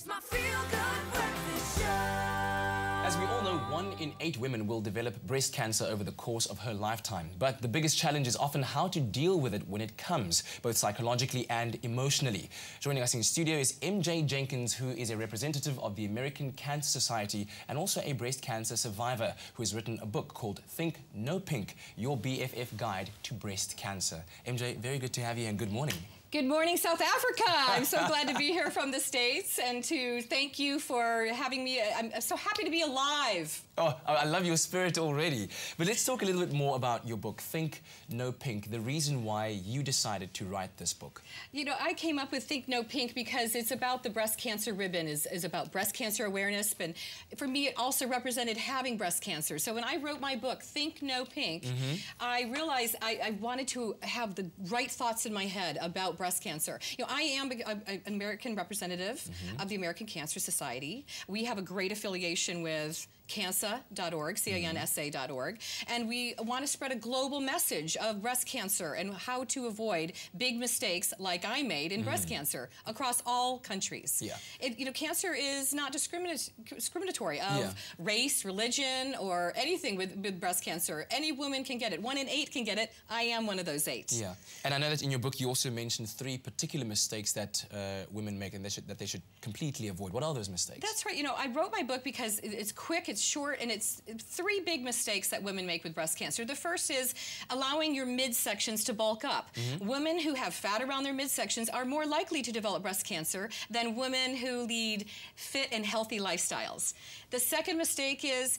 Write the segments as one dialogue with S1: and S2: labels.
S1: It's my feel-good breakfast show.
S2: As we all know, 1 in 8 women will develop breast cancer over the course of her lifetime. But the biggest challenge is often how to deal with it when it comes, both psychologically and emotionally. Joining us in studio is MJ Jenkins, who is a representative of the American Cancer Society and also a breast cancer survivor who has written a book called ThinkNoPink, Your BFF Guide to Breast Cancer. MJ, very good to have you and good morning.
S3: Good morning, South Africa. I'm so glad to be here from the States and to thank you for having me. I'm so happy to be alive.
S2: Oh, I love your spirit already. But let's talk a little bit more about your book, ThinkNoPink, the reason why you decided to write this book.
S3: You know, I came up with ThinkNoPink because it's about the breast cancer ribbon, is about breast cancer awareness. But for me, it also represented having breast cancer. So when I wrote my book, ThinkNoPink, I realized I wanted to have the right thoughts in my head about breast cancer. You know, I am an American representative of the American Cancer Society. We have a great affiliation with cansa.org, cansa.org, and we want to spread a global message of breast cancer and how to avoid big mistakes like I made in breast cancer across all countries.
S2: Yeah.
S3: You know, cancer is not discriminatory of race, religion, or anything with breast cancer. Any woman can get it. 1 in 8 can get it. I am one of those 8.
S2: Yeah, and I know that in your book you also mentioned 3 particular mistakes that women make and that they should completely avoid. What are those mistakes?
S3: That's right. You know, I wrote my book because it's quick, it's short, and it's 3 big mistakes that women make with breast cancer. The first is allowing your midsections to bulk up. Women who have fat around their midsections are more likely to develop breast cancer than women who lead fit and healthy lifestyles. The second mistake is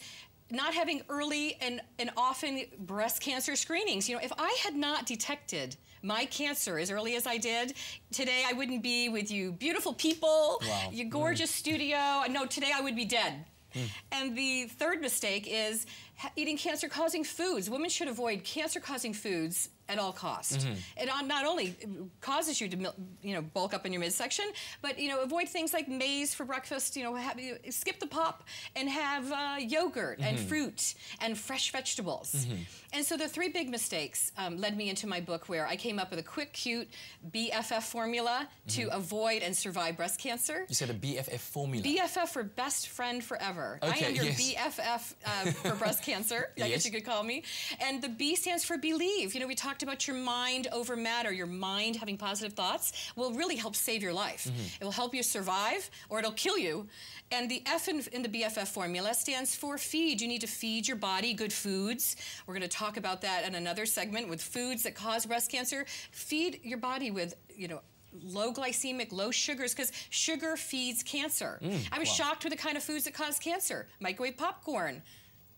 S3: not having early and often breast cancer screenings. You know, if I had not detected my cancer as early as I did, today I wouldn't be with you beautiful people, your gorgeous studio. No, today I would be dead. And the third mistake is eating cancer-causing foods. Women should avoid cancer-causing foods at all costs. It not only causes you to, bulk up in your midsection, but, avoid things like maize for breakfast. Skip the pop and have yogurt and fruit and fresh vegetables. And so the 3 big mistakes led me into my book, where I came up with a quick, cute BFF formula to avoid and survive breast cancer. You
S2: said a BFF formula?
S3: BFF for best friend forever.
S2: Okay,
S3: I am your BFF for breast cancer, I guess you could call me. And the B stands for believe. You know, we talked about your mind over matter. Your mind having positive thoughts will really help save your life. It will help you survive, or it'll kill you. And the F in the BFF formula stands for feed. You need to feed your body good foods. We're going to talk about that in another segment with foods that cause breast cancer. Feed your body with, low glycemic, low sugars, because sugar feeds cancer. I was shocked with the kind of foods that cause cancer. Microwave popcorn,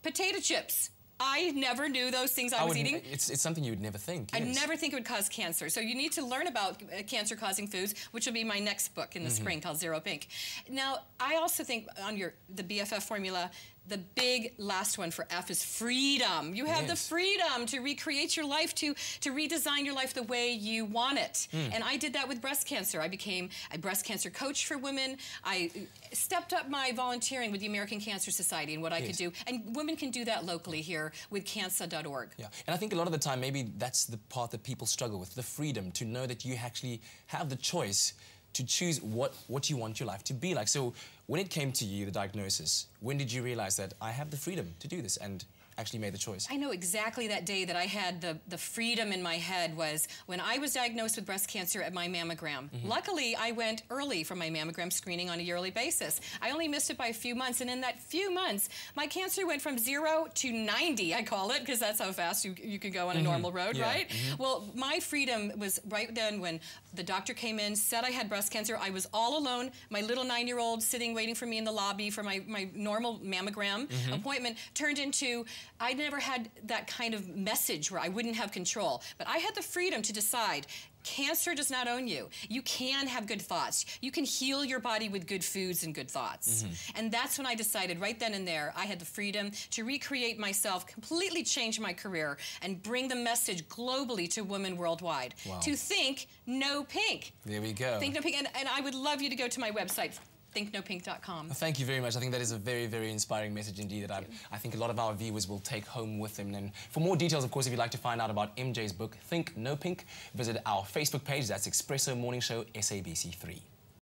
S3: potato chips. I never knew those things I was eating.
S2: It's something you would never think.
S3: I never think it would cause cancer. So you need to learn about cancer-causing foods, which will be my next book in the spring called Zero Pink. Now, I also think on the BFF formula, the big last one for F is freedom. You have the freedom to recreate your life, to redesign your life the way you want it. And I did that with breast cancer. I became a breast cancer coach for women. I stepped up my volunteering with the American Cancer Society and what I could do. And women can do that locally here with cansa.org.
S2: Yeah, and I think a lot of the time maybe that's the part that people struggle with, the freedom to know that you actually have the choice to choose what you want your life to be like. So when it came to you, the diagnosis, when did you realize that I have the freedom to do this and actually made the choice?
S3: I know exactly that day that I had the freedom in my head was when I was diagnosed with breast cancer at my mammogram. Luckily, I went early for my mammogram screening on a yearly basis. I only missed it by a few months, and in that few months, my cancer went from 0 to 90, I call it, because that's how fast you can go on a normal road, right? Well, my freedom was right then when the doctor came in, said I had breast cancer. I was all alone. My little 9-year-old sitting waiting for me in the lobby for my normal mammogram appointment turned into, I never had that kind of message where I wouldn't have control. But I had the freedom to decide, cancer does not own you. You can have good thoughts. You can heal your body with good foods and good thoughts. And that's when I decided right then and there, I had the freedom to recreate myself, completely change my career, and bring the message globally to women worldwide. To think no pink.
S2: There we go.
S3: Think no pink. And I would love you to go to my website, ThinkNoPink.com.
S2: Thank you very much. I think that is a very, very inspiring message indeed that I think a lot of our viewers will take home with them. And for more details, of course, if you'd like to find out about MJ's book, ThinkNoPink, visit our Facebook page. That's Expresso Morning Show, SABC3.